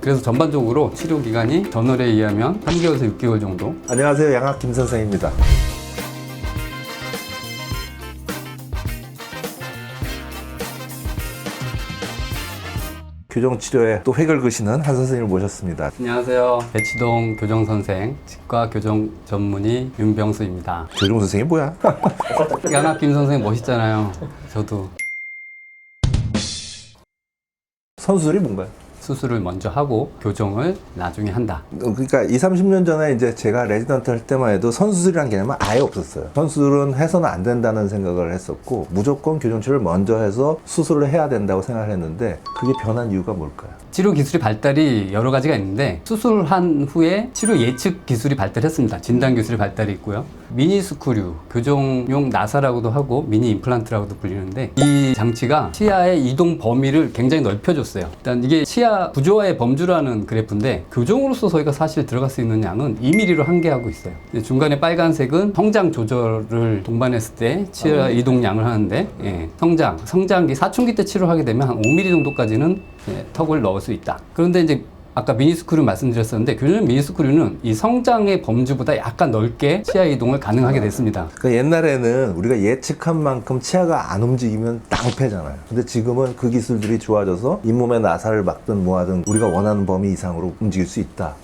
그래서 전반적으로 치료 기간이 저널에 의하면 3개월에서 6개월 정도. 안녕하세요. 양학 김 선생입니다. 교정치료에 또 획을 그시는 한 선생님을 모셨습니다. 안녕하세요. 대치동 교정선생, 치과 교정 전문의 윤병수입니다. 교정 선생이 뭐야? 양학 김 선생 멋있잖아요. 저도 선수들이 뭔가요? 수술을 먼저 하고 교정을 나중에 한다. 그러니까 20, 30년 전에 이제 제가 레지던트 할 때만 해도 선수술이라는 개념은 아예 없었어요. 선수술은 해서는 안 된다는 생각을 했었고 무조건 교정치료를 먼저 해서 수술을 해야 된다고 생각을 했는데 그게 변한 이유가 뭘까요? 치료 기술의 발달이 여러 가지가 있는데 수술한 후에 치료 예측 기술이 발달했습니다. 진단 기술이 발달이 있고요. 미니 스크류, 교정용 나사라고도 하고 미니 임플란트라고도 불리는데 이 장치가 치아의 이동 범위를 굉장히 넓혀줬어요. 일단 이게 치아 구조화의 범주라는 그래프인데 교정으로서 저희가 사실 들어갈 수 있는 양은 2mm로 한계하고 있어요. 중간에 빨간색은 성장 조절을 동반했을 때 치아 이동량을 하는데 성장기 사춘기 때 치료하게 되면 한 5mm 정도까지는 턱을 넣을 수 있다. 그런데 이제 아까 미니스크류 말씀드렸었는데 교정 미니스크류는 이 성장의 범주보다 약간 넓게 치아 이동을 가능하게 됐습니다. 그러니까 옛날에는 우리가 예측한 만큼 치아가 안 움직이면 낭패잖아요. 근데 지금은 그 기술들이 좋아져서 잇몸에 나사를 막든 뭐하든 우리가 원하는 범위 이상으로 움직일 수 있다.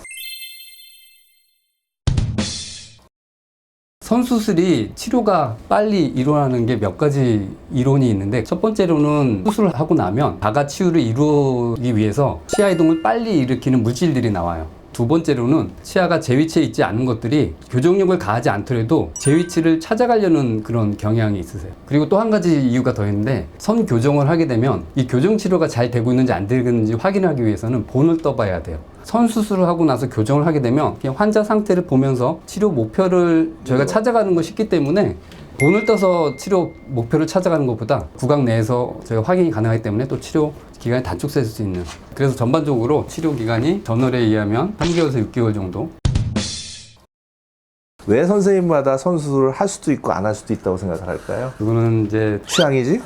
선수술이 치료가 빨리 일어나는 게 몇 가지 이론이 있는데 첫 번째로는 수술을 하고 나면 자가 치유를 이루기 위해서 치아 이동을 빨리 일으키는 물질들이 나와요. 두 번째로는 치아가 제 위치에 있지 않은 것들이 교정력을 가하지 않더라도 제 위치를 찾아가려는 그런 경향이 있으세요. 그리고 또 한 가지 이유가 더 있는데 선 교정을 하게 되면 이 교정 치료가 잘 되고 있는지 안 되고 있는지 확인하기 위해서는 본을 떠봐야 돼요. 선 수술을 하고 나서 교정을 하게 되면 그냥 환자 상태를 보면서 치료 목표를 저희가 찾아가는 거 쉽기 때문에 본을 떠서 치료 목표를 찾아가는 것보다 구강 내에서 저희가 확인이 가능하기 때문에 또 치료 기간이 단축될 수 있는, 그래서 전반적으로 치료 기간이 저널에 의하면 3개월에서 6개월 정도. 왜 선생님마다 선수술을 할 수도 있고 안 할 수도 있다고 생각을 할까요? 그거는 이제 취향이지?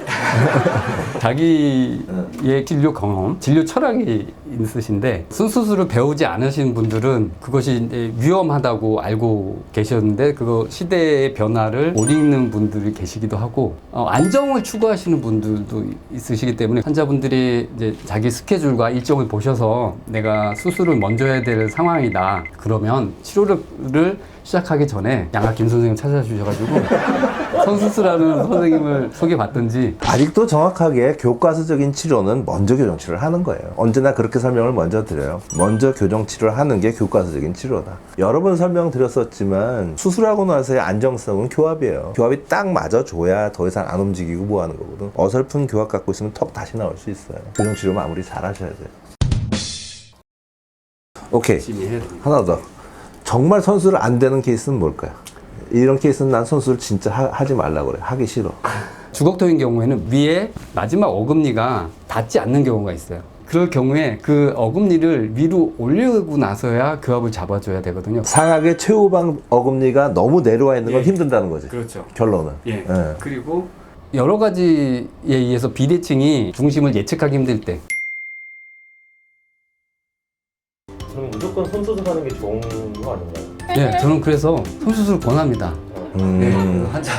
자기의 진료 경험, 진료 철학이 있으신데 선수술을 배우지 않으신 분들은 그것이 이제 위험하다고 알고 계셨는데 그거 시대의 변화를 못 읽는 분들이 계시기도 하고 안정을 추구하시는 분들도 있으시기 때문에 환자분들이 이제 자기 스케줄과 일정을 보셔서 내가 수술을 먼저 해야 될 상황이다 그러면 치료를 시작하기 전에 양학 김 선생님 찾아주셔가지고 선수술하는 선생님을 소개받든지. 아직도 정확하게 교과서적인 치료는 먼저 교정치료를 하는 거예요. 언제나 그렇게 설명을 먼저 드려요. 먼저 교정치료를 하는 게 교과서적인 치료다. 여러 번 설명드렸었지만 수술하고 나서의 안정성은 교합이에요. 교합이 딱 맞아줘야 더 이상 안 움직이고 뭐 하는 거거든. 어설픈 교합 갖고 있으면 턱 다시 나올 수 있어요. 교정치료 마무리 잘 하셔야 돼요. 오케이, 하나 더. 정말 선수를 안 되는 케이스는 뭘까요? 이런 케이스는 난 선수를 진짜 하지 말라고 그래. 하기 싫어. 주걱턱인 경우에는 위에 마지막 어금니가 닿지 않는 경우가 있어요. 그럴 경우에 그 어금니를 위로 올리고 나서야 교합을 잡아줘야 되거든요. 상악의 최후방 어금니가 너무 내려와 있는 건 힘든다는 거지. 그렇죠. 결론은. 예. 그리고 여러 가지에 의해서 비대칭이 중심을 예측하기 힘들 때. 그럼 무조건 손수술하는 게 좋은 거 아닌가요? 예, 저는 그래서 손수술을 권합니다. 네, 환자.